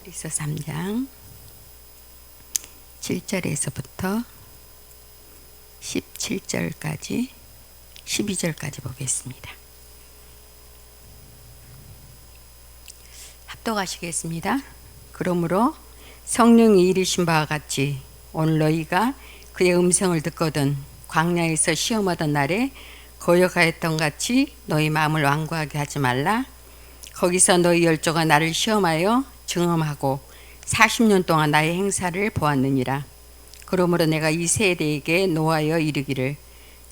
히브리서 3장 7절에서부터 17절까지 12절까지 보겠습니다. 합독하시겠습니다. 그러므로 성령이 이르신 바와 같이 오늘 너희가 그의 음성을 듣거든 광야에서 시험하던 날에 거역하였던 같이 너희 마음을 완고하게 하지 말라. 거기서 너희 열조가 나를 시험하여 증험하고 40년 동안 나의 행사를 보았느니라. 그러므로 내가 이 세대에게 노하여 이르기를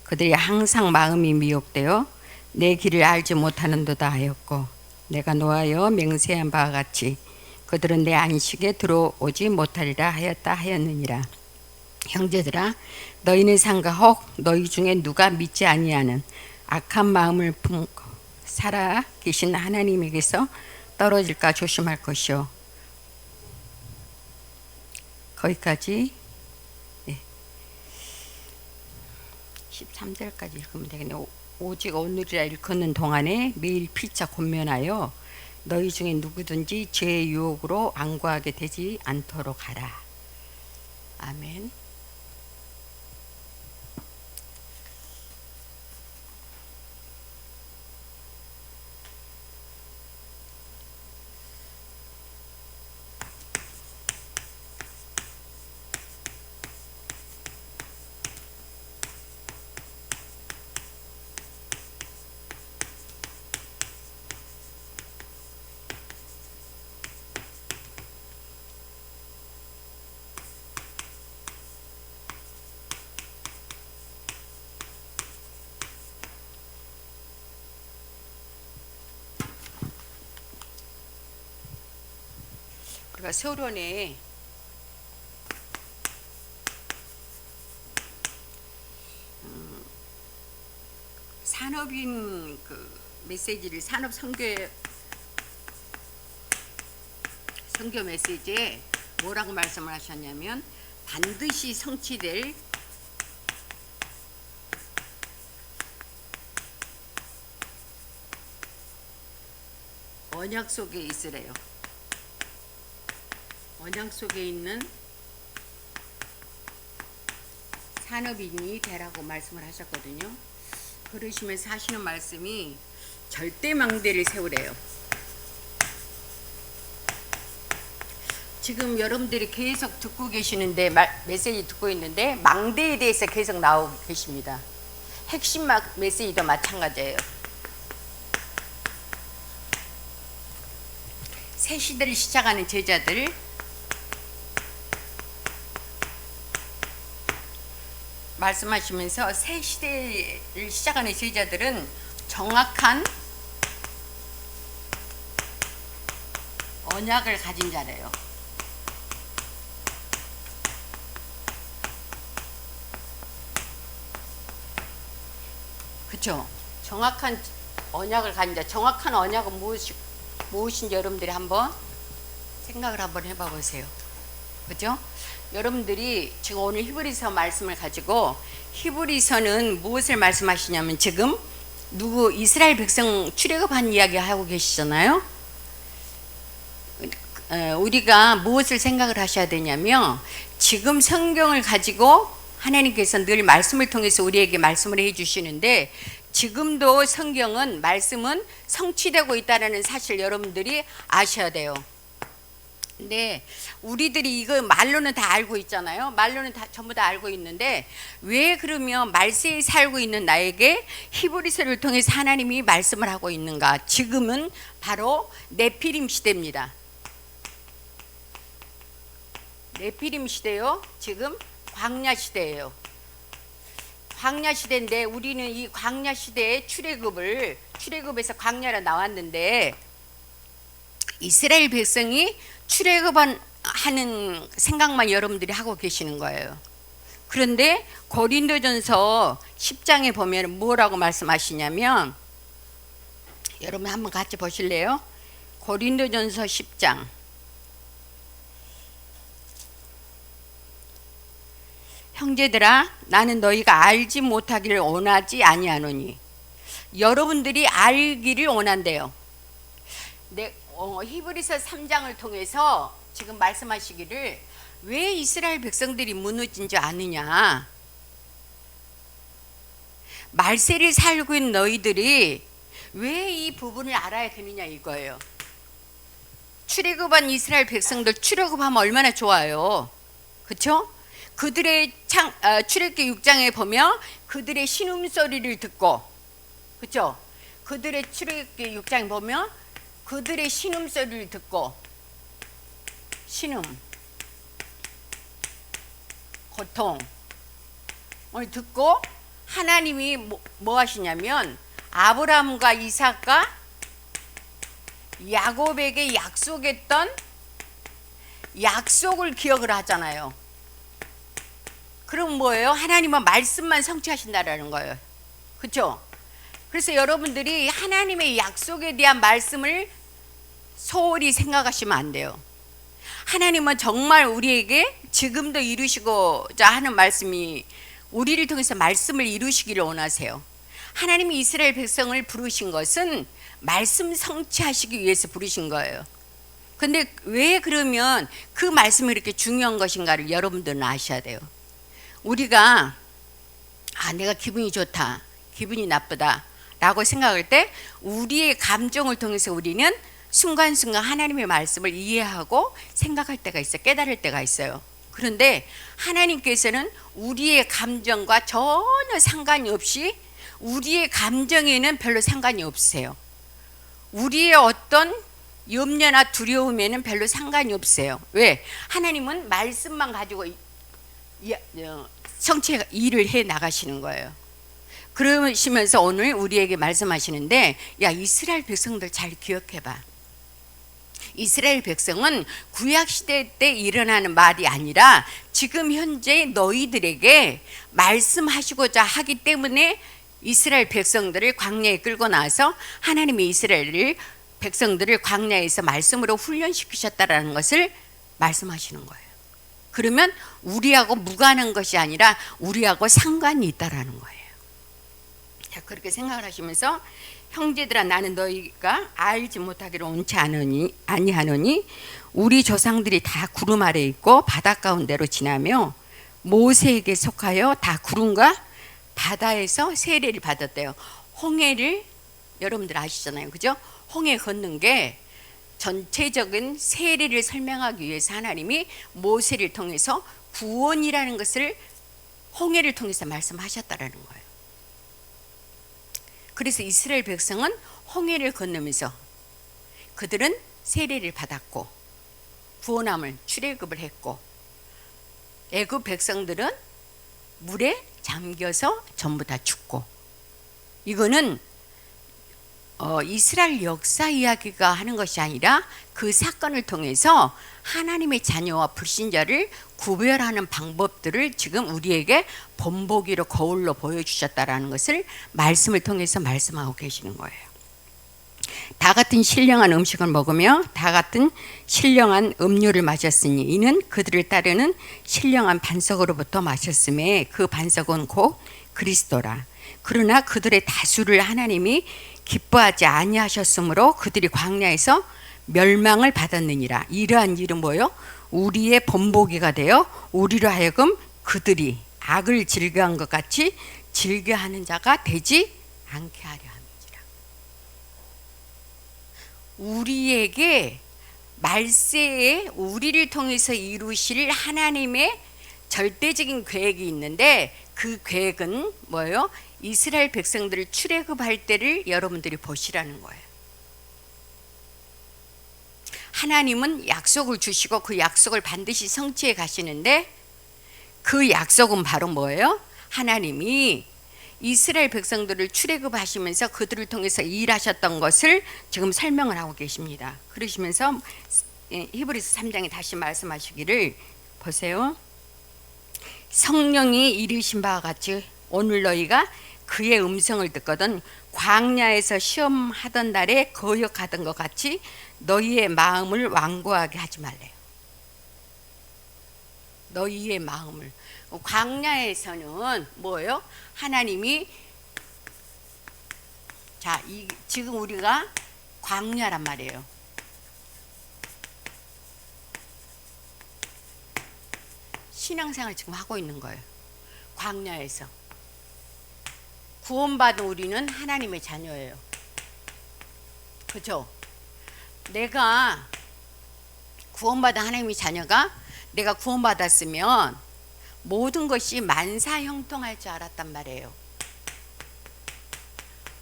그들이 항상 마음이 미혹되어 내 길을 알지 못하는도다 하였고, 내가 노하여 맹세한 바와 같이 그들은 내 안식에 들어오지 못하리라 하였느니라. 형제들아, 너희는 상가 혹 너희 중에 누가 믿지 아니하는 악한 마음을 품고 살아 계신 하나님에게서 떨어질까 조심할 것이요. 거기까지 13절까지 읽으면 되겠네요. 오직 오늘이라 일컫는 동안에 매일 피차 권면하여 너희 중에 누구든지 죄의 유혹으로 안구하게 되지 않도록 하라. 아멘. 우리가 서론에 산업인 그 메시지를 산업 선교 메시지에 뭐라고 말씀을 하셨냐면 반드시 성취될 언약 속에 있으래요. 언약 속에 있는 산업인이 되라고 말씀을 하셨거든요. 그러시면서 하시는 말씀이 절대 망대를 세우래요. 지금 여러분들이 계속 듣고 계시는데 메시지 듣고 있는데 망대에 대해서 계속 나오고 계십니다. 핵심 메시지도 마찬가지예요. 새 시대를 시작하는 제자들, 말씀하시면서 새 시대를 시작하는 제자들은 정확한 언약을 가진 자래요. 그렇죠? 정확한 언약을 가진 자. 정확한 언약은 무엇인지 여러분들이 한번 생각을 한번 해봐 보세요. 그죠? 여러분들이 지금 오늘 히브리서 말씀을 가지고, 히브리서는 무엇을 말씀하시냐면 지금 이스라엘 백성 출애굽한 이야기 하고 계시잖아요. 우리가 무엇을 생각을 하셔야 되냐면 지금 성경을 가지고 하나님께서 늘 말씀을 통해서 우리에게 말씀을 해주시는데, 지금도 성경은 말씀은 성취되고 있다는 사실 여러분들이 아셔야 돼요. 근데 우리들이 이거 말로는 다 알고 있잖아요. 말로는 다 전부 다 알고 있는데 왜 그러면 말세에 살고 있는 나에게 히브리서를 통해서 하나님이 말씀을 하고 있는가? 지금은 바로 네피림 시대입니다. 네피림 시대요. 지금 광야 시대예요. 광야 시대인데 우리는 이 광야 시대의 출애굽에서 광야로 나왔는데 이스라엘 백성이 출애굽하는 생각만 여러분들이 하고 계시는 거예요. 그런데 고린도전서 10장에 보면 뭐라고 말씀하시냐면, 여러분 한번 같이 보실래요? 고린도전서 10장 형제들아, 나는 너희가 알지 못하기를 원하지 아니하노니. 여러분들이 알기를 원한대요. 히브리서 3장을 통해서 지금 말씀하시기를 왜 이스라엘 백성들이 무너진지 아느냐. 말세를 살고 있는 너희들이 왜 이 부분을 알아야 되느냐 이거예요. 출애굽한 이스라엘 백성들 출애굽하면 얼마나 좋아요. 그렇죠? 그들의 출애굽기 6장에 보면 그들의 신음소리를 듣고, 그렇죠? 그들의 출애굽기 6장에 보면 그들의 신음소리를 듣고, 신음, 고통을 듣고 하나님이 뭐 하시냐면 아브라함과 이삭과 야곱에게 약속했던 약속을 기억을 하잖아요. 그럼 뭐예요? 하나님은 말씀만 성취하신다라는 거예요. 그렇죠? 그래서 여러분들이 하나님의 약속에 대한 말씀을 소홀히 생각하시면 안 돼요. 하나님은 정말 우리에게 지금도 이루시고자 하는 말씀이, 우리를 통해서 말씀을 이루시기를 원하세요. 하나님이 이스라엘 백성을 부르신 것은 말씀 성취하시기 위해서 부르신 거예요. 근데 왜 그러면 그 말씀이 이렇게 중요한 것인가를 여러분들은 아셔야 돼요. 우리가 내가 기분이 좋다, 기분이 나쁘다 라고 생각할 때 우리의 감정을 통해서 우리는 순간순간 하나님의 말씀을 이해하고 생각할 때가 있어요. 깨달을 때가 있어요. 그런데 하나님께서는 우리의 감정과 전혀 상관이 없이, 우리의 감정에는 별로 상관이 없으세요. 우리의 어떤 염려나 두려움에는 별로 상관이 없어요. 왜? 하나님은 말씀만 가지고 성취 일을 해 나가시는 거예요. 그러시면서 오늘 우리에게 말씀하시는데, 야, 이스라엘 백성들 잘 기억해봐. 이스라엘 백성은 구약시대 때 일어나는 말이 아니라 지금 현재 너희들에게 말씀하시고자 하기 때문에 이스라엘 백성들을 광야에 끌고 나와서 하나님이 이스라엘 백성들을 광야에서 말씀으로 훈련시키셨다라는 것을 말씀하시는 거예요. 그러면 우리하고 무관한 것이 아니라 우리하고 상관이 있다라는 거예요. 자, 그렇게 생각을 하시면서 형제들아, 나는 너희가 알지 못하기를 원치 아니하노니 우리 조상들이 다 구름 아래 있고 바다 가운데로 지나며 모세에게 속하여 다 구름과 바다에서 세례를 받았대요. 홍해를 여러분들 아시잖아요, 그죠? 홍해 걷는 게 전체적인 세례를 설명하기 위해서 하나님이 모세를 통해서 구원이라는 것을 홍해를 통해서 말씀하셨다라는 거예요. 그래서 이스라엘 백성은 홍해를 건너면서 그들은 세례를 받았고 구원함을 출애굽을 했고, 애굽 백성들은 물에 잠겨서 전부 다 죽고, 이거는 이스라엘 역사 이야기가 하는 것이 아니라 그 사건을 통해서 하나님의 자녀와 불신자를 구별하는 방법들을 지금 우리에게 본보기로 거울로 보여주셨다라는 것을 말씀을 통해서 말씀하고 계시는 거예요. 다 같은 신령한 음식을 먹으며 다 같은 신령한 음료를 마셨으니 이는 그들을 따르는 신령한 반석으로부터 마셨음에 그 반석은 곧 그리스도라. 그러나 그들의 다수를 하나님이 기뻐하지 아니하셨으므로 그들이 광야에서 멸망을 받았느니라. 이러한 일은 뭐요? 우리의 본보기가 되어 우리로 하여금 그들이 악을 즐겨한 것 같이 즐겨하는 자가 되지 않게 하려 함이니라. 우리에게 말세에 우리를 통해서 이루실 하나님의 절대적인 계획이 있는데, 그 계획은 뭐예요? 이스라엘 백성들을 출애굽할 때를 여러분들이 보시라는 거예요. 하나님은 약속을 주시고 그 약속을 반드시 성취해 가시는데, 그 약속은 바로 뭐예요? 하나님이 이스라엘 백성들을 출애굽하시면서 그들을 통해서 일하셨던 것을 지금 설명을 하고 계십니다. 그러시면서 히브리서 3장에 다시 말씀하시기를 보세요. 성령이 이르신 바와 같이 오늘 너희가 그의 음성을 듣거든 광야에서 시험하던 날에 거역하던 것 같이 너희의 마음을 완고하게 하지 말래요. 너희의 마음을. 광야에서는 뭐예요? 하나님이, 자, 지금 우리가 광야란 말이에요. 신앙생활 지금 하고 있는 거예요. 광야에서. 구원받은 우리는 하나님의 자녀예요. 그죠? 내가 구원받은 하나님의 자녀가 내가 구원받았으면 모든 것이 만사형통할 줄 알았단 말이에요.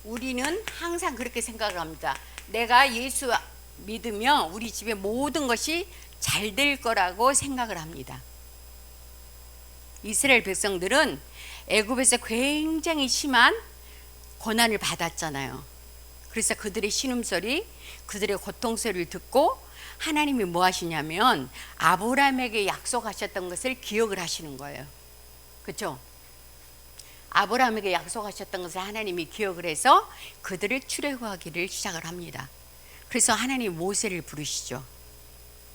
우리는 항상 그렇게 생각을 합니다. 내가 예수 믿으면 우리 집에 모든 것이 잘 될 거라고 생각을 합니다. 이스라엘 백성들은 애굽에서 굉장히 심한 고난을 받았잖아요. 그래서 그들의 신음소리, 그들의 고통소리를 듣고 하나님이 뭐 하시냐면 아브라함에게 약속하셨던 것을 기억을 하시는 거예요. 그렇죠? 아브라함에게 약속하셨던 것을 하나님이 기억을 해서 그들을 출애굽하기를 시작을 합니다. 그래서 하나님이 모세를 부르시죠.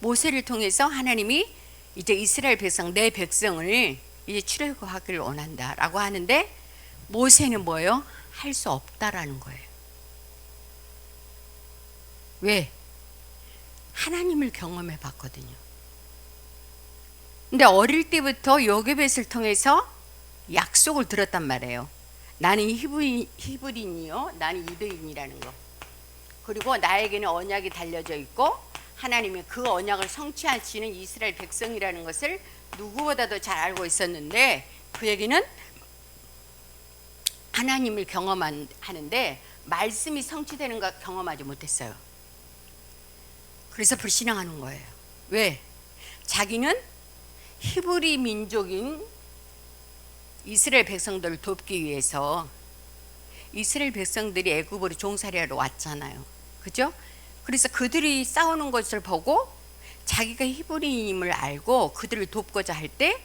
모세를 통해서 하나님이 이제 이스라엘 백성, 내 백성을 이제 출애굽하기를 원한다라고 하는데 모세는 뭐예요? 할 수 없다라는 거예요. 왜? 하나님을 경험해 봤거든요. 근데 어릴 때부터 요게벳을 통해서 약속을 들었단 말이에요. 나는 히브리인이요, 나는 유대인이라는 거. 그리고 나에게는 언약이 달려져 있고 하나님이 그 언약을 성취하시는 이스라엘 백성이라는 것을 누구보다도 잘 알고 있었는데 그에게는 하나님을 경험하는데 말씀이 성취되는 거 경험하지 못했어요. 그래서 불신앙하는 거예요. 왜? 자기는 히브리 민족인 이스라엘 백성들을 돕기 위해서 이스라엘 백성들이 애굽으로 종살이하러 왔잖아요. 그죠? 그래서 그들이 싸우는 것을 보고 자기가 히브리임을 알고 그들을 돕고자 할 때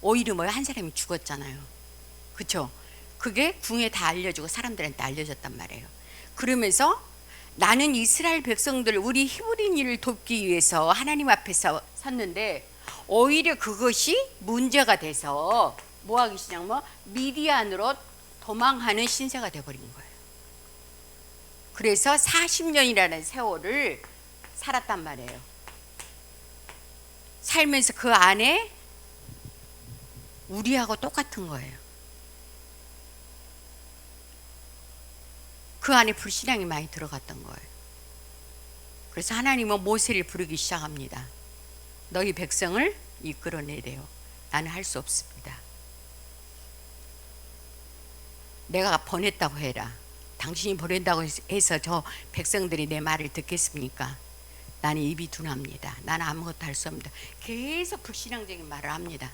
오히려 한 사람이 죽었잖아요. 그렇죠? 그게 궁에 다 알려주고 사람들한테 알려졌단 말이에요. 그러면서 나는 이스라엘 백성들 우리 히브리인을 돕기 위해서 하나님 앞에서 섰는데 오히려 그것이 문제가 돼서 뭐 하기 시작하면 미디안으로 도망하는 신세가 돼버린 거예요. 그래서 40년이라는 세월을 살았단 말이에요. 살면서 그 안에 우리하고 똑같은 거예요. 그 안에 불신앙이 많이 들어갔던 거예요. 그래서 하나님은 모세를 부르기 시작합니다. 너희 백성을 이끌어내래요. 나는 할 수 없습니다. 내가 보냈다고 해라. 당신이 보낸다고 해서 저 백성들이 내 말을 듣겠습니까? 나는 입이 둔합니다. 나는 아무것도 할 수 없습니다. 계속 불신앙적인 말을 합니다.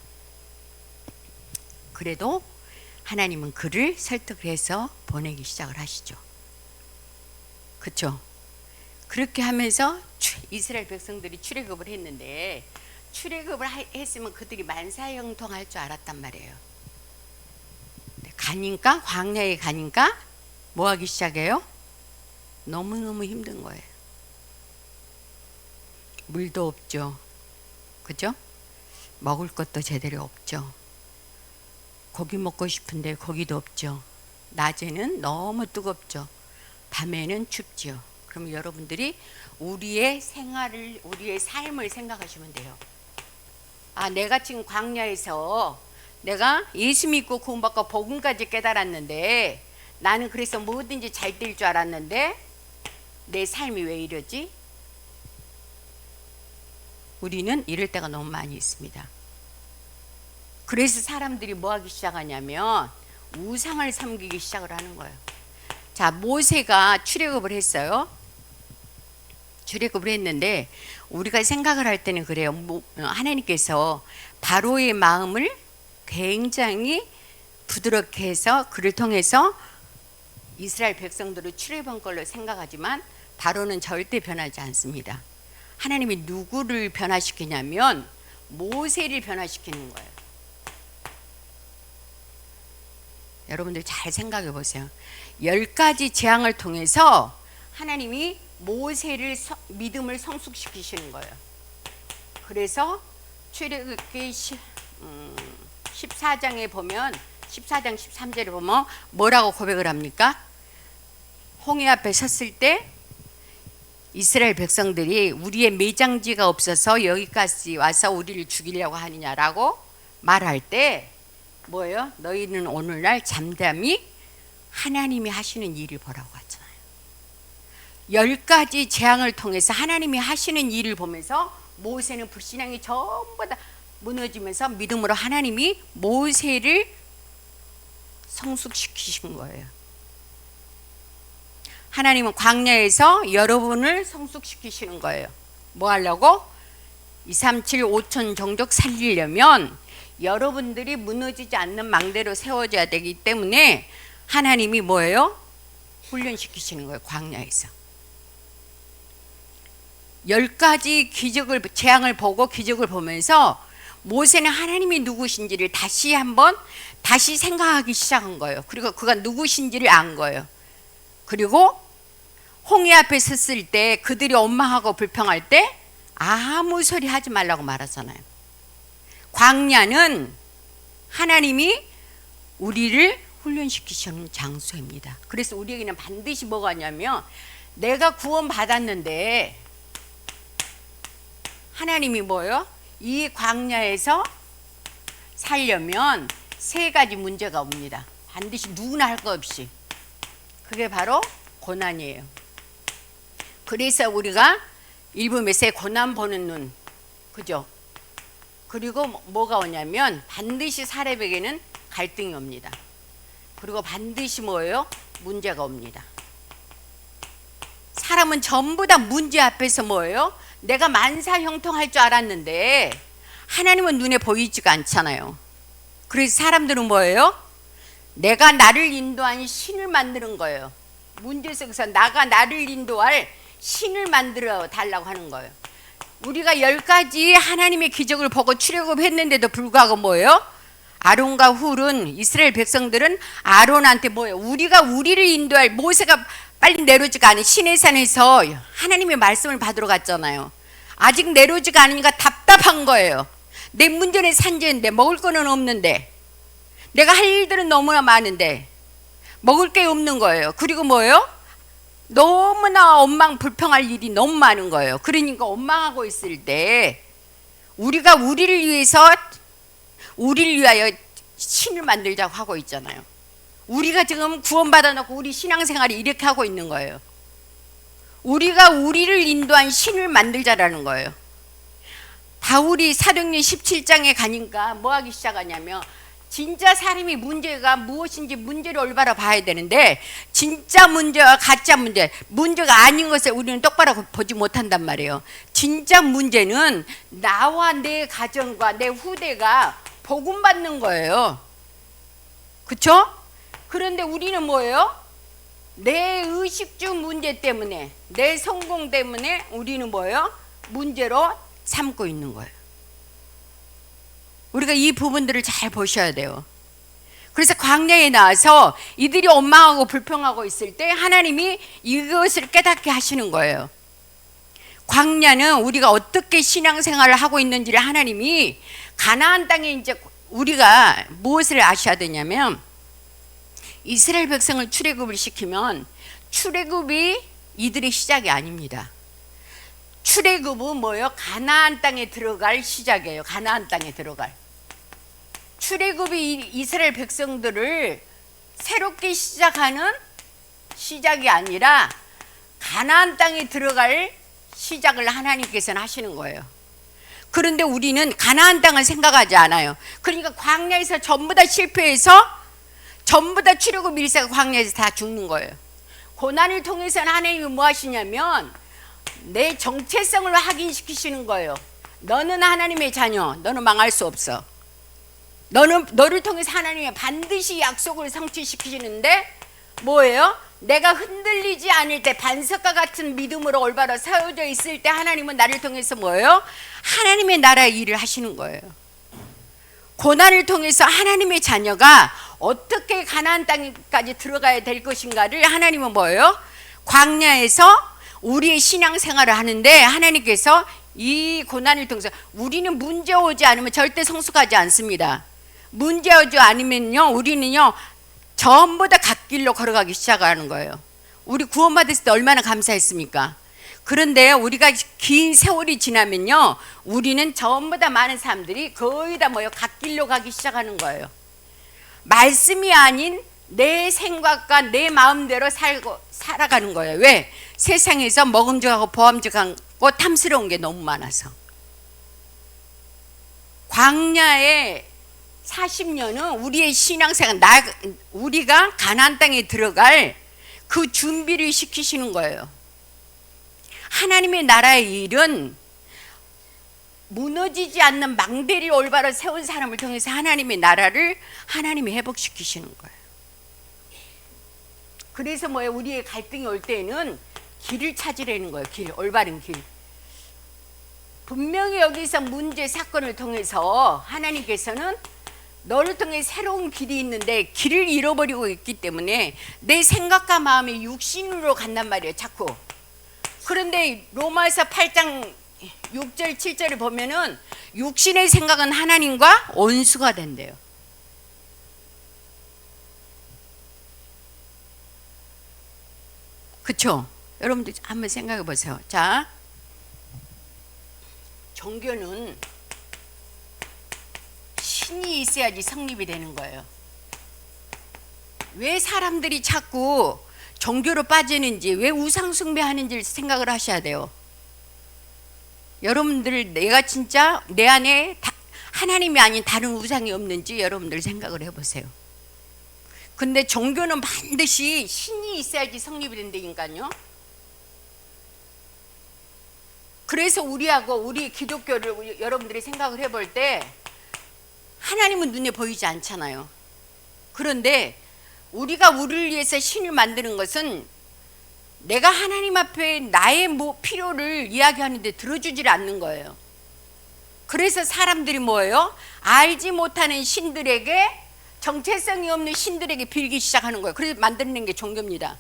그래도 하나님은 그를 설득을 해서 보내기 시작을 하시죠. 그렇죠? 그렇게 하면서 이스라엘 백성들이 출애굽을 했는데 출애굽을 했으면 그들이 만사형통할 줄 알았단 말이에요. 가니까 광야에 가니까 뭐 하기 시작해요? 너무너무 힘든 거예요. 물도 없죠. 그죠? 먹을 것도 제대로 없죠. 고기 먹고 싶은데 고기도 없죠. 낮에는 너무 뜨겁죠. 밤에는 춥죠. 그럼 여러분들이 우리의 생활을, 우리의 삶을 생각하시면 돼요. 아, 내가 지금 광야에서 내가 예수 믿고 구원받고 복음까지 깨달았는데 나는 그래서 뭐든지 잘 될 줄 알았는데 내 삶이 왜 이러지? 우리는 이럴 때가 너무 많이 있습니다. 그래서 사람들이 뭐 하기 시작하냐면 우상을 섬기기 시작을 하는 거예요. 자, 모세가 출애굽을 했어요. 출애굽을 했는데 우리가 생각을 할 때는 그래요. 하나님께서 바로의 마음을 굉장히 부드럽게 해서 그를 통해서 이스라엘 백성들을 출애굽한 걸로 생각하지만 바로는 절대 변하지 않습니다. 하나님이 누구를 변화시키냐면 모세를 변화시키는 거예요. 여러분들 잘 생각해 보세요. 10가지 재앙을 통해서 하나님이 모세를 믿음을 성숙시키시는 거예요. 그래서 출애굽기 14장에 보면 14장 13절에 보면 뭐라고 고백을 합니까? 홍해 앞에 섰을 때 이스라엘 백성들이 우리의 매장지가 없어서 여기까지 와서 우리를 죽이려고 하느냐라고 말할 때 뭐예요? 너희는 오늘날 잠잠히 하나님이 하시는 일을 보라고 하잖아요. 10가지 재앙을 통해서 하나님이 하시는 일을 보면서 모세는 불신앙이 전부 다 무너지면서 믿음으로 하나님이 모세를 성숙시키신 거예요. 하나님은 광야에서 여러분을 성숙시키시는 거예요. 뭐 하려고? 237 5천 종족 살리려면 여러분들이 무너지지 않는 망대로 세워져야 되기 때문에 하나님이 뭐예요? 훈련시키시는 거예요. 광야에서 10가지 기적을, 재앙을 보고 기적을 보면서 모세는 하나님이 누구신지를 다시 생각하기 시작한 거예요. 그리고 그가 누구신지를 안 거예요. 그리고 홍해 앞에 섰을 때 그들이 원망하고 불평할 때 아무 소리 하지 말라고 말하잖아요. 광야는 하나님이 우리를 훈련시키시는 장소입니다. 그래서 우리에게는 반드시 뭐가 있냐면 내가 구원 받았는데 하나님이 뭐예요? 이 광야에서 살려면 3가지 문제가 옵니다. 반드시 누구나 할 거 없이. 그게 바로 고난이에요. 그래서 우리가 일부 몇세 고난 보는 눈, 그죠? 그리고 뭐가 오냐면 반드시 사람에게는 갈등이 옵니다. 그리고 반드시 뭐예요? 문제가 옵니다. 사람은 전부 다 문제 앞에서 뭐예요? 내가 만사형통할 줄 알았는데 하나님은 눈에 보이지가 않잖아요. 그래서 사람들은 뭐예요? 내가 나를 인도한 신을 만드는 거예요. 문제 속에서 나를 인도할 신을 만들어 달라고 하는 거예요. 우리가 10가지 하나님의 기적을 보고 출애굽했는데도 불구하고 뭐예요? 아론과 훌은, 이스라엘 백성들은 아론한테 뭐예요? 우리가 우리를 인도할, 모세가 빨리 내려오지가 않은 시내산에서 하나님의 말씀을 받으러 갔잖아요. 아직 내려오지가 않으니까 답답한 거예요. 내 문제는 산지인데 먹을 거는 없는데, 내가 할 일들은 너무나 많은데 먹을 게 없는 거예요. 그리고 뭐예요? 너무나 원망 불평할 일이 너무 많은 거예요. 그러니까 원망하고 있을 때 우리가 우리를 위하여 신을 만들자고 하고 있잖아요. 우리가 지금 구원받아 놓고 우리 신앙생활이 이렇게 하고 있는 거예요. 우리가 우리를 인도한 신을 만들자라는 거예요. 바울이 사도행전 17장에 가니까 뭐 하기 시작하냐면 진짜 사람이 문제가 무엇인지 문제를 올바로 봐야 되는데 진짜 문제와 가짜 문제가 아닌 것을 우리는 똑바로 보지 못한단 말이에요. 진짜 문제는 나와 내 가정과 내 후대가 복음받는 거예요. 그렇죠? 그런데 우리는 뭐예요? 내 의식주 문제 때문에, 내 성공 때문에 우리는 뭐예요? 문제로 삼고 있는 거예요. 우리가 이 부분들을 잘 보셔야 돼요. 그래서 광야에 나와서 이들이 원망하고 불평하고 있을 때 하나님이 이것을 깨닫게 하시는 거예요. 광야는 우리가 어떻게 신앙생활을 하고 있는지를 하나님이 가나안 땅에 이제 우리가 무엇을 아셔야 되냐면 이스라엘 백성을 출애굽을 시키면 출애굽이 이들의 시작이 아닙니다. 출애굽은 뭐예요? 가나안 땅에 들어갈 시작이에요. 가나안 땅에 들어갈. 출애굽이 이스라엘 백성들을 새롭게 시작하는 시작이 아니라 가나안 땅에 들어갈 시작을 하나님께서는 하시는 거예요. 그런데 우리는 가나안 땅을 생각하지 않아요. 그러니까 광야에서 전부 다 실패해서 전부 다 출애굽 1세가 광야에서 다 죽는 거예요. 고난을 통해서는 하나님이 뭐 하시냐면 내 정체성을 확인시키시는 거예요. 너는 하나님의 자녀, 너는 망할 수 없어. 너를 통해서 하나님이 반드시 약속을 성취시키시는데 뭐예요? 내가 흔들리지 않을 때 반석과 같은 믿음으로 올바로 세워져 있을 때 하나님은 나를 통해서 뭐예요? 하나님의 나라의 일을 하시는 거예요. 고난을 통해서 하나님의 자녀가 어떻게 가나안 땅까지 들어가야 될 것인가를 하나님은 뭐예요? 광야에서 우리의 신앙생활을 하는데 하나님께서 이 고난을 통해서 우리는 문제 오지 않으면 절대 성숙하지 않습니다. 문제 오지 않으면요 우리는요 전부 다 갓길로 걸어가기 시작하는 거예요. 우리 구원받았을 때 얼마나 감사했습니까? 그런데 우리가 긴 세월이 지나면요, 우리는 전부 다 많은 사람들이 거의 다 뭐요, 갓길로 가기 시작하는 거예요. 말씀이 아닌 내 생각과 내 마음대로 살아가는 거예요. 왜? 세상에서 먹음직하고 보암직하고 탐스러운 게 너무 많아서. 광야의 40년은 우리의 신앙생활, 우리가 가나안 땅에 들어갈 그 준비를 시키시는 거예요. 하나님의 나라의 일은 무너지지 않는 망대를 올바로 세운 사람을 통해서 하나님의 나라를 하나님이 회복시키시는 거예요. 그래서 뭐예요? 우리의 갈등이 올 때에는 길을 찾으라는 거예요. 길, 올바른 길. 분명히 여기서 문제 사건을 통해서 하나님께서는 너를 통해 새로운 길이 있는데 길을 잃어버리고 있기 때문에 내 생각과 마음이 육신으로 간단 말이에요, 자꾸. 그런데 로마서 8장 6절 7절을 보면은 육신의 생각은 하나님과 원수가 된대요. 그쵸? 여러분들 한번 생각해 보세요. 자, 종교는 신이 있어야지 성립이 되는 거예요. 왜 사람들이 자꾸 종교로 빠지는지, 왜 우상 숭배하는지 생각을 하셔야 돼요. 여러분들, 내가 진짜 내 안에 하나님이 아닌 다른 우상이 없는지 여러분들 생각을 해보세요. 근데 종교는 반드시 신이 있어야지 성립이 된다니까요. 그래서 우리하고 우리 기독교를 여러분들이 생각을 해볼 때 하나님은 눈에 보이지 않잖아요. 그런데 우리가 우리를 위해서 신을 만드는 것은 내가 하나님 앞에 나의 필요를 이야기하는데 들어주질 않는 거예요. 그래서 사람들이 뭐예요? 알지 못하는 신들에게, 정체성이 없는 신들에게 빌기 시작하는 거예요. 그래서 만드는 게 종교입니다.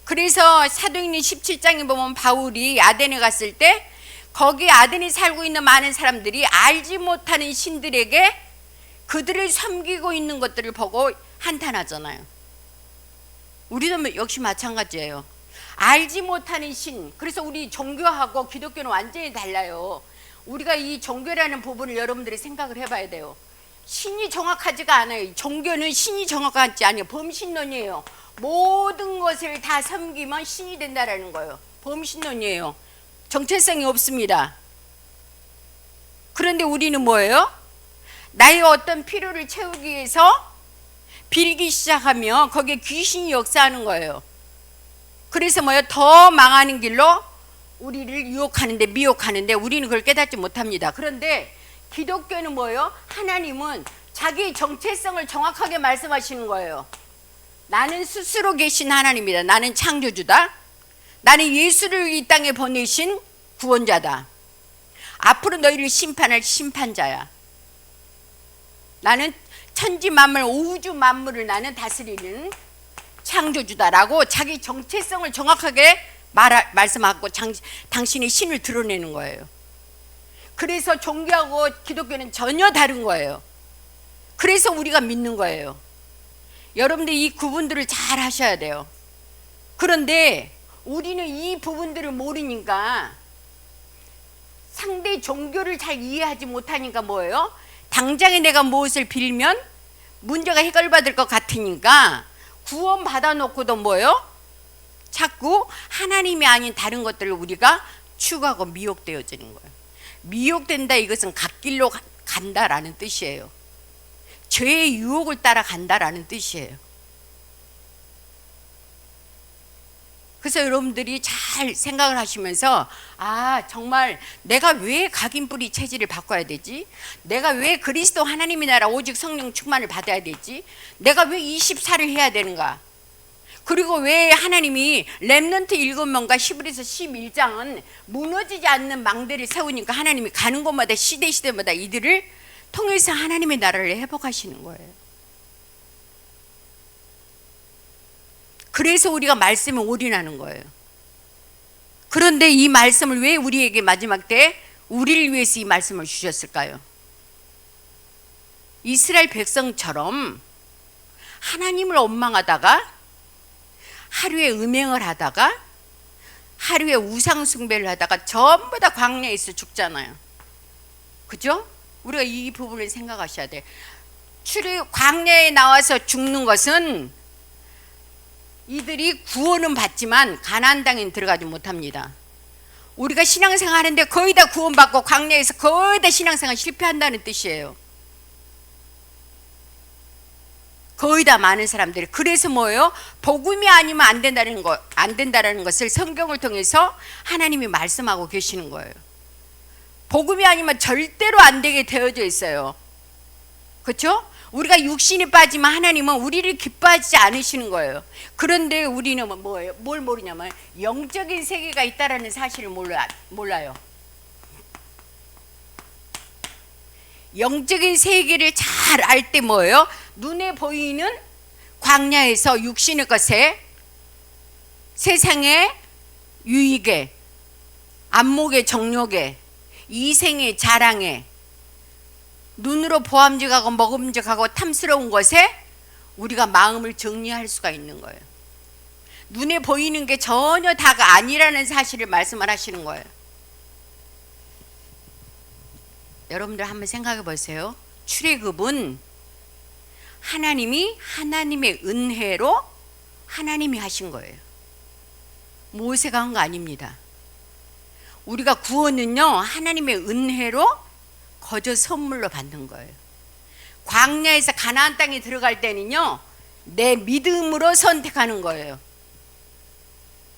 그래서 사도행전 17장에 보면 바울이 아덴에 갔을 때 거기 아덴에 살고 있는 많은 사람들이 알지 못하는 신들에게 그들을 섬기고 있는 것들을 보고 한탄하잖아요. 우리도 역시 마찬가지예요. 알지 못하는 신. 그래서 우리 종교하고 기독교는 완전히 달라요. 우리가 이 종교라는 부분을 여러분들이 생각을 해봐야 돼요. 신이 정확하지가 않아요. 종교는 신이 정확하지 않아요. 범신론이에요. 모든 것을 다 섬기면 신이 된다라는 거예요. 범신론이에요. 정체성이 없습니다. 그런데 우리는 뭐예요? 나의 어떤 필요를 채우기 위해서 빌기 시작하면 거기에 귀신이 역사하는 거예요. 그래서 뭐예요? 더 망하는 길로 우리를 유혹하는데, 미혹하는데 우리는 그걸 깨닫지 못합니다. 그런데 기독교는 뭐예요? 하나님은 자기 정체성을 정확하게 말씀하시는 거예요. 나는 스스로 계신 하나님이다. 나는 창조주다. 나는 예수를 이 땅에 보내신 구원자다. 앞으로 너희를 심판할 심판자야. 나는 천지 만물, 우주 만물을 나는 다스리는 창조주다라고 자기 정체성을 정확하게 말씀하고 당신의 신을 드러내는 거예요. 그래서 종교하고 기독교는 전혀 다른 거예요. 그래서 우리가 믿는 거예요. 여러분들 이 구분들을 잘 하셔야 돼요. 그런데 우리는 이 부분들을 모르니까, 상대 종교를 잘 이해하지 못하니까 뭐예요? 당장에 내가 무엇을 빌면 문제가 해결받을 것 같으니까 구원 받아놓고도 뭐예요? 자꾸 하나님이 아닌 다른 것들을 우리가 추구하고 미혹되어지는 거예요. 미혹된다, 이것은 갓길로 간다라는 뜻이에요. 죄의 유혹을 따라간다라는 뜻이에요. 그래서 여러분들이 잘 생각을 하시면서, 아, 정말 내가 왜 각인뿌리 체질을 바꿔야 되지? 내가 왜 그리스도 하나님의 나라 오직 성령 충만을 받아야 되지? 내가 왜 24를 해야 되는가? 그리고 왜 하나님이 렘넌트 7명과 히브리서 11장은 무너지지 않는 망대를 세우니까 하나님이 가는 곳마다 시대마다 이들을 통해서 하나님의 나라를 회복하시는 거예요. 그래서 우리가 말씀에 올인하는 거예요. 그런데 이 말씀을 왜 우리에게 마지막 때 우리를 위해서 이 말씀을 주셨을까요? 이스라엘 백성처럼 하나님을 원망하다가 하루에 음행을 하다가 하루에 우상 숭배를 하다가 전부 다 광야에서 죽잖아요. 그죠? 우리가 이 부분을 생각하셔야 돼. 광야에 나와서 죽는 것은 이들이 구원은 받지만 가나안 땅에 들어가지 못합니다. 우리가 신앙생활 하는데 거의 다 구원받고 광야에서 거의 다 신앙생활 실패한다는 뜻이에요. 거의 다 많은 사람들이. 그래서 뭐예요? 복음이 아니면 안 된다라는 것을 성경을 통해서 하나님이 말씀하고 계시는 거예요. 복음이 아니면 절대로 안 되게 되어져 있어요. 그렇죠? 우리가 육신이 빠지면 하나님은 우리를 기뻐하지 않으시는 거예요. 그런데 우리는 뭐예요? 뭘 모르냐면 영적인 세계가 있다라는 사실을 몰라요. 영적인 세계를 잘 알 때 뭐예요? 눈에 보이는 광야에서 육신의 것에, 세상의 유익에, 안목의 정욕에, 이생의 자랑에, 눈으로 보암직하고 먹음직하고 탐스러운 것에 우리가 마음을 정리할 수가 있는 거예요. 눈에 보이는 게 전혀 다가 아니라는 사실을 말씀을 하시는 거예요. 여러분들 한번 생각해 보세요. 출애굽은 하나님의 은혜로 하나님이 하신 거예요. 모세가 한 거 아닙니다. 우리가 구원은요, 하나님의 은혜로 거저 선물로 받는 거예요. 광야에서 가나안 땅에 들어갈 때는요, 내 믿음으로 선택하는 거예요.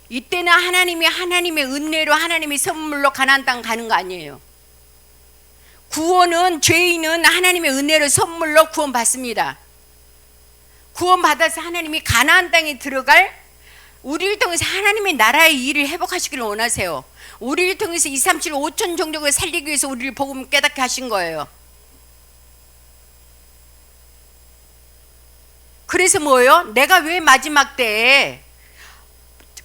이때는 하나님의 은혜로, 하나님의 선물로 가나안 땅 가는 거 아니에요. 구원은, 죄인은 하나님의 은혜로 선물로 구원받습니다. 구원받아서 하나님이 가나안 땅에 들어갈, 우리를 통해서 하나님의 나라의 일을 회복하시기를 원하세요. 우리를 통해서 2, 3, 7, 5천 종족을 살리기 위해서 우리를 복음 깨닫게 하신 거예요. 그래서 뭐예요? 내가 왜 마지막 때에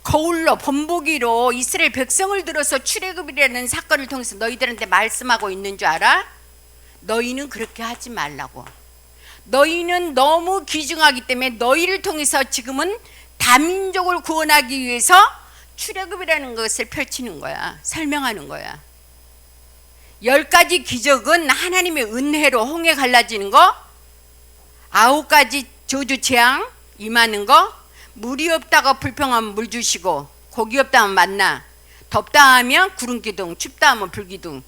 거울로 본보기로 이스라엘 백성을 들어서 출애굽이라는 사건을 통해서 너희들한테 말씀하고 있는 줄 알아? 너희는 그렇게 하지 말라고. 너희는 너무 귀중하기 때문에 너희를 통해서 지금은 다민족을 구원하기 위해서 출애굽이라는 것을 펼치는 거야. 설명하는 거야. 10가지 기적은 하나님의 은혜로 홍해 갈라지는 거, 9가지 저주 재앙 임하는 거, 물이 없다고 불평하면 물 주시고, 고기 없다 하면 만나, 덥다 하면 구름 기둥, 춥다 하면 불 기둥.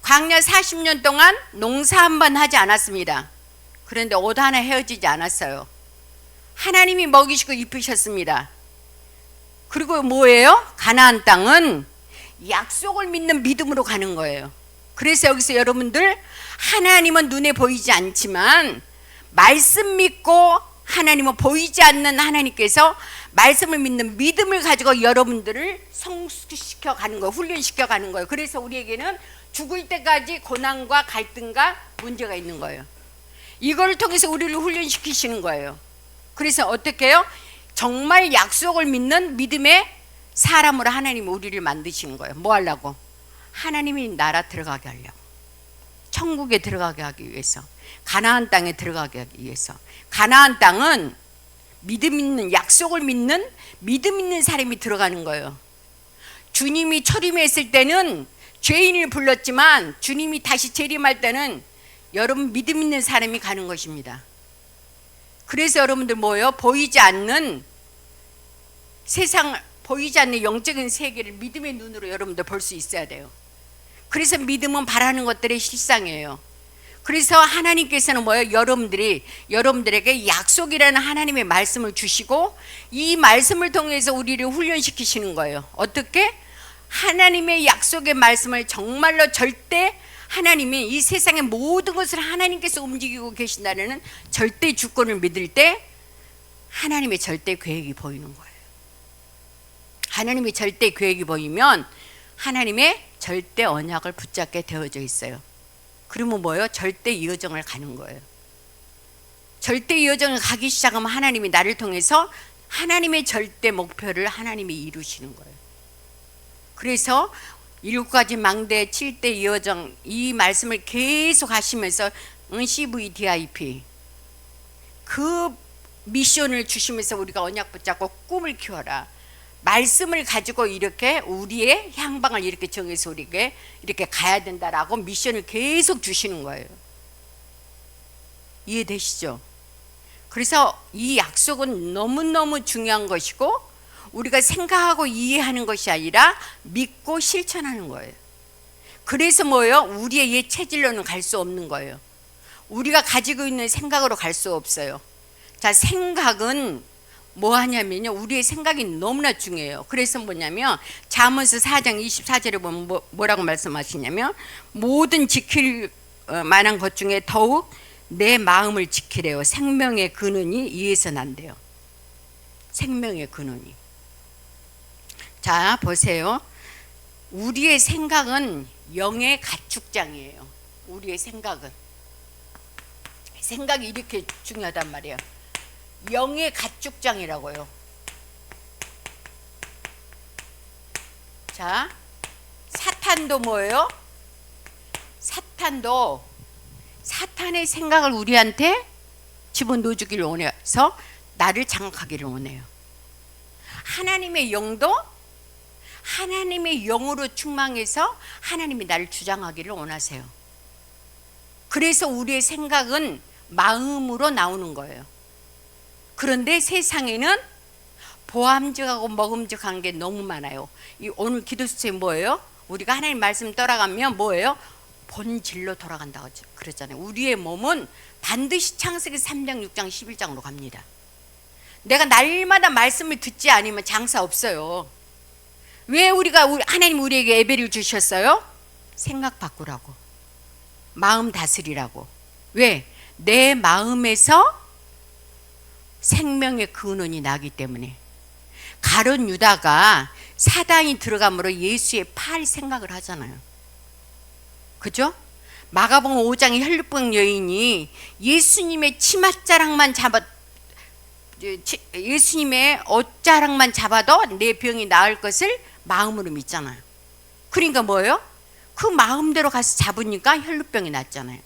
광야 40년 동안 농사 한 번 하지 않았습니다. 그런데 옷 하나 헤어지지 않았어요. 하나님이 먹이시고 입히셨습니다. 그리고 뭐예요? 가나안 땅은 약속을 믿는 믿음으로 가는 거예요. 그래서 여기서 여러분들, 하나님은 눈에 보이지 않지만 말씀 믿고, 하나님은 보이지 않는 하나님께서 말씀을 믿는 믿음을 가지고 여러분들을 성숙시켜 가는 거예요. 훈련시켜 가는 거예요. 그래서 우리에게는 죽을 때까지 고난과 갈등과 문제가 있는 거예요. 이걸 통해서 우리를 훈련시키시는 거예요. 그래서 어떻게 해요? 정말 약속을 믿는 믿음의 사람으로 하나님이 우리를 만드시는 거예요. 뭐 하려고? 하나님이 나라 들어가게 하려고. 천국에 들어가게 하기 위해서, 가나안 땅에 들어가게 하기 위해서. 가나안 땅은 믿음 있는, 약속을 믿는 믿음 있는 사람이 들어가는 거예요. 주님이 초림했을 때는 죄인을 불렀지만 주님이 다시 재림할 때는 여러분 믿음 있는 사람이 가는 것입니다. 그래서 여러분들 뭐예요? 보이지 않는 세상, 보이지 않는 영적인 세계를 믿음의 눈으로 여러분들 볼 수 있어야 돼요. 그래서 믿음은 바라는 것들의 실상이에요. 그래서 하나님께서는 뭐예요? 여러분들에게 약속이라는 하나님의 말씀을 주시고, 이 말씀을 통해서 우리를 훈련시키시는 거예요. 어떻게? 하나님의 약속의 말씀을 정말로 절대, 하나님이 이 세상의 모든 것을 하나님께서 움직이고 계신다는 절대 주권을 믿을 때 하나님의 절대 계획이 보이는 거예요. 하나님의 절대 계획이 보이면 하나님의 절대 언약을 붙잡게 되어져 있어요. 그러면 뭐예요? 절대 여정을 가는 거예요. 절대 여정을 가기 시작하면 하나님이 나를 통해서 하나님의 절대 목표를 하나님이 이루시는 거예요. 그래서 7가지 망대, 7대 여정, 이 말씀을 계속 하시면서 CVDIP 그 미션을 주시면서 우리가 언약 붙잡고 꿈을 키워라. 말씀을 가지고 이렇게 우리의 향방을 이렇게 정해서 우리에게 이렇게 가야 된다라고 미션을 계속 주시는 거예요. 이해되시죠? 그래서 이 약속은 너무너무 중요한 것이고 우리가 생각하고 이해하는 것이 아니라 믿고 실천하는 거예요. 그래서 뭐예요? 우리의 옛 체질로는 갈 수 없는 거예요. 우리가 가지고 있는 생각으로 갈 수 없어요. 자, 생각은 뭐 하냐면요, 우리의 생각이 너무나 중요해요. 그래서 뭐냐면 잠언서 4장 24절에 보면 뭐라고 말씀하시냐면 모든 지킬 만한 것 중에 더욱 내 마음을 지키래요. 생명의 근원이 이에서 난대요. 생명의 근원이. 자, 보세요. 우리의 생각은 영의 가축장이에요. 우리의 생각은. 생각이 이렇게 중요하단 말이에요. 영의 가축장이라고요. 자, 사탄도 뭐예요? 사탄의 생각을 우리한테 집어넣어주기를 원해서 나를 장악하기를 원해요. 하나님의 영도 하나님의 영으로 충만해서 하나님이 나를 주장하기를 원하세요. 그래서 우리의 생각은 마음으로 나오는 거예요. 그런데 세상에는 보암직하고 먹음직한 게 너무 많아요. 오늘 기도 수제 뭐예요? 우리가 하나님 말씀 따라가면 뭐예요? 본질로 돌아간다고 그랬잖아요. 우리의 몸은 반드시 창세기 3장, 6장, 11장으로 갑니다. 내가 날마다 말씀을 듣지 않으면 장사 없어요. 왜 하나님 우리에게 예배를 주셨어요? 생각 바꾸라고, 마음 다스리라고. 왜? 내 마음에서 생명의 근원이 나기 때문에. 가룟 유다가 사단이 들어감으로 예수의 팔 생각을 하잖아요. 그죠? 마가복음 5장의 혈루병 여인이 예수님의 치맛자락만 예수님의 옷자락만 잡아도 내 병이 나을 것을 마음으로 믿잖아요. 그러니까 뭐예요? 그 마음대로 가서 잡으니까 혈루병이 났잖아요.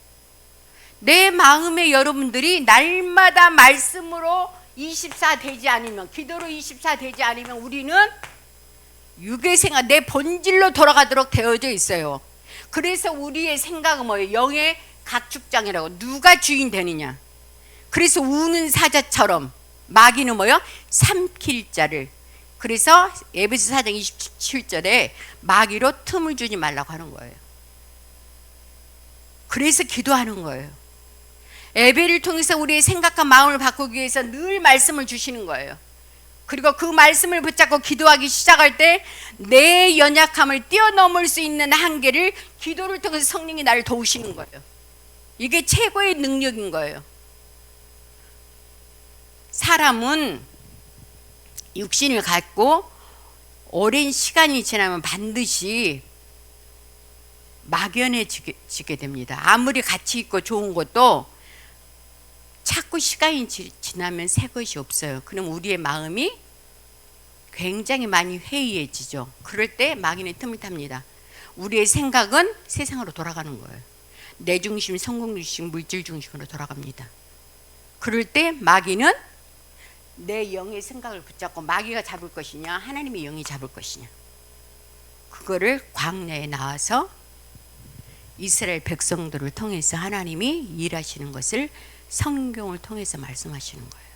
내 마음에 여러분들이 날마다 말씀으로 24 되지 않으면, 기도로 24 되지 않으면 우리는 육의 생각, 내 본질로 돌아가도록 되어져 있어요. 그래서 우리의 생각은 뭐예요? 영의 가축장이라고. 누가 주인 되느냐? 그래서 우는 사자처럼 마귀는 뭐예요? 삼킬 자를. 그래서 에베소 4장 27절에 마귀로 틈을 주지 말라고 하는 거예요. 그래서 기도하는 거예요. 예배를 통해서 우리의 생각과 마음을 바꾸기 위해서 늘 말씀을 주시는 거예요. 그리고 그 말씀을 붙잡고 기도하기 시작할 때 내 연약함을 뛰어넘을 수 있는 한계를 기도를 통해서 성령이 나를 도우시는 거예요. 이게 최고의 능력인 거예요. 사람은 육신을 갖고 오랜 시간이 지나면 반드시 막연해지게 됩니다. 아무리 가치 있고 좋은 것도 자꾸 시간이 지나면 새 것이 없어요. 그럼 우리의 마음이 굉장히 많이 회의해지죠. 그럴 때 마귀는 틈을 탑니다. 우리의 생각은 세상으로 돌아가는 거예요. 내 중심, 성공 중심, 물질 중심으로 돌아갑니다. 그럴 때 마귀는 내 영의 생각을 붙잡고, 마귀가 잡을 것이냐 하나님의 영이 잡을 것이냐, 그거를 광야에 나와서 이스라엘 백성들을 통해서 하나님이 일하시는 것을 성경을 통해서 말씀하시는 거예요.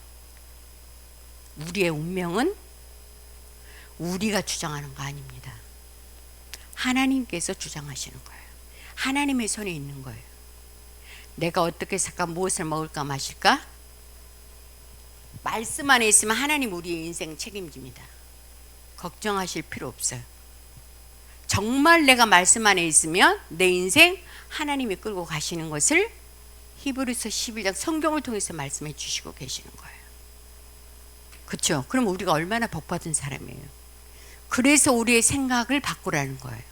우리의 운명은 우리가 주장하는 거 아닙니다. 하나님께서 주장하시는 거예요. 하나님의 손에 있는 거예요. 내가 어떻게 살까, 무엇을 먹을까 마실까, 말씀 안에 있으면 하나님 우리의 인생 책임집니다. 걱정하실 필요 없어요. 정말 내가 말씀 안에 있으면 내 인생 하나님이 끌고 가시는 것을 히브리서 11장 성경을 통해서 말씀해 주시고 계시는 거예요. 그렇죠? 그럼 우리가 얼마나 복받은 사람이에요. 그래서 우리의 생각을 바꾸라는 거예요.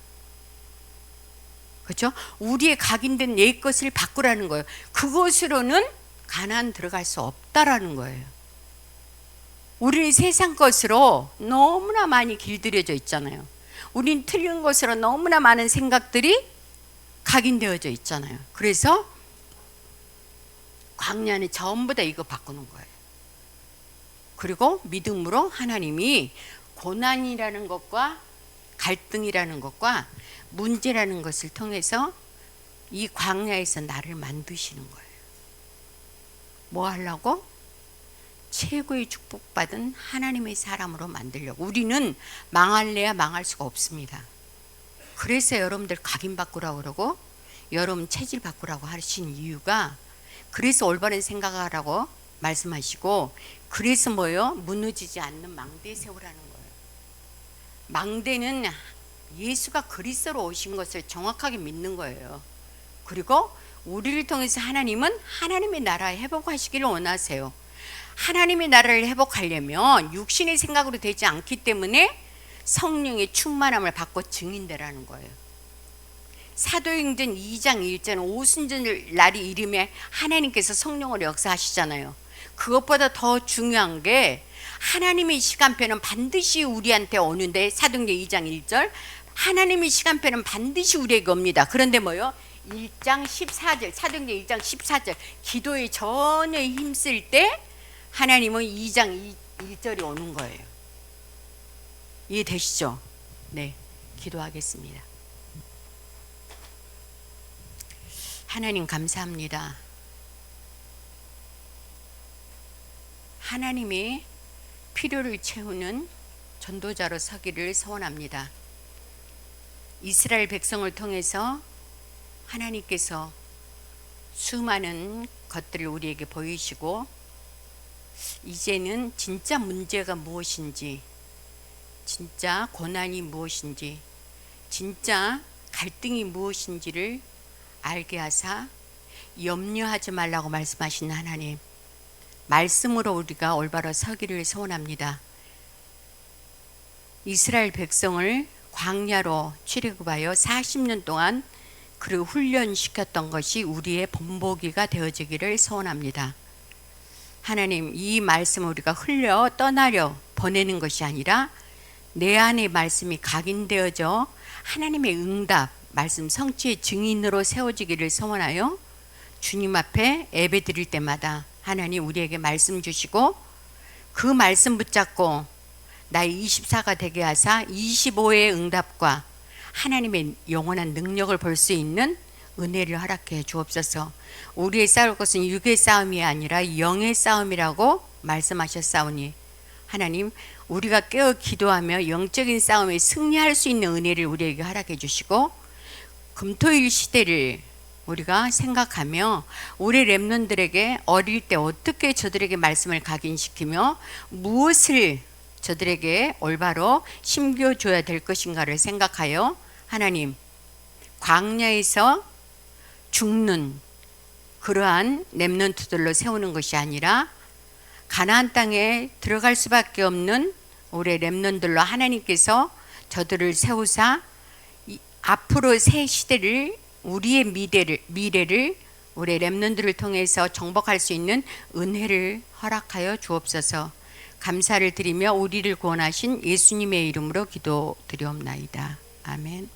그렇죠? 우리의 각인된 옛 것을 바꾸라는 거예요. 그것으로는 가나안 들어갈 수 없다라는 거예요. 우리는 세상 것으로 너무나 많이 길들여져 있잖아요. 우리는 틀린 것으로 너무나 많은 생각들이 각인되어져 있잖아요. 그래서 광야는 전부 다 이거 바꾸는 거예요. 그리고 믿음으로 하나님이 고난이라는 것과 갈등이라는 것과 문제라는 것을 통해서 이 광야에서 나를 만드시는 거예요. 뭐 하려고? 최고의 축복받은 하나님의 사람으로 만들려고. 우리는 망할래야 망할 수가 없습니다. 그래서 여러분들 각인 바꾸라고 그러고 여러분 체질 바꾸라고 하신 이유가, 그래서 올바른 생각하라고 말씀하시고, 그래서 뭐요? 무너지지 않는 망대 세우라는 거예요. 망대는 예수가 그리스도로 오신 것을 정확하게 믿는 거예요. 그리고 우리를 통해서 하나님은 하나님의 나라 회복하시기를 원하세요. 하나님의 나라를 회복하려면 육신의 생각으로 되지 않기 때문에 성령의 충만함을 받고 증인되라는 거예요. 사도행전 2장 1절은 오순절 날이 이름에 하나님께서 성령으로 역사하시잖아요. 그것보다 더 중요한 게 하나님의 시간표는 반드시 우리한테 오는데, 사도행전 2장 1절 하나님의 시간표는 반드시 우리에게 옵니다. 그런데 뭐요? 1장 14절, 사도행전 1장 14절 기도에 전혀 힘쓸 때 하나님은 2장 1절이 오는 거예요. 이해되시죠? 네, 기도하겠습니다. 하나님 감사합니다. 하나님의 필요를 채우는 전도자로 서기를 소원합니다. 이스라엘 백성을 통해서 하나님께서 수많은 것들을 우리에게 보이시고, 이제는 진짜 문제가 무엇인지, 진짜 고난이 무엇인지, 진짜 갈등이 무엇인지를 알게 하사 염려하지 말라고 말씀하신 하나님, 말씀으로 우리가 올바로 서기를 소원합니다. 이스라엘 백성을 광야로 출애굽하여 40년 동안 그를 훈련시켰던 것이 우리의 본보기가 되어지기를 소원합니다. 하나님, 이 말씀을 우리가 흘려 떠나려 보내는 것이 아니라 내 안에 말씀이 각인되어져 하나님의 응답, 말씀 성취의 증인으로 세워지기를 소원하여 주님 앞에 예배 드릴 때마다 하나님 우리에게 말씀 주시고, 그 말씀 붙잡고 나의 24가 되게 하사 25의 응답과 하나님의 영원한 능력을 볼 수 있는 은혜를 허락해 주옵소서. 우리의 싸울 것은 육의 싸움이 아니라 영의 싸움이라고 말씀하셨사오니, 하나님 우리가 깨어 기도하며 영적인 싸움에 승리할 수 있는 은혜를 우리에게 허락해 주시고, 금토일 시대를 우리가 생각하며 우리 렘넌트들에게 어릴 때 어떻게 저들에게 말씀을 각인시키며 무엇을 저들에게 올바로 심겨줘야 될 것인가를 생각하여 하나님, 광야에서 죽는 그러한 렘넌트들로 세우는 것이 아니라 가나안 땅에 들어갈 수밖에 없는 우리 렘넌트들로 하나님께서 저들을 세우사 앞으로 새 시대를, 우리의 미래를 우리 렘넌트들을 통해서 정복할 수 있는 은혜를 허락하여 주옵소서. 감사를 드리며 우리를 구원하신 예수님의 이름으로 기도드리옵나이다. 아멘.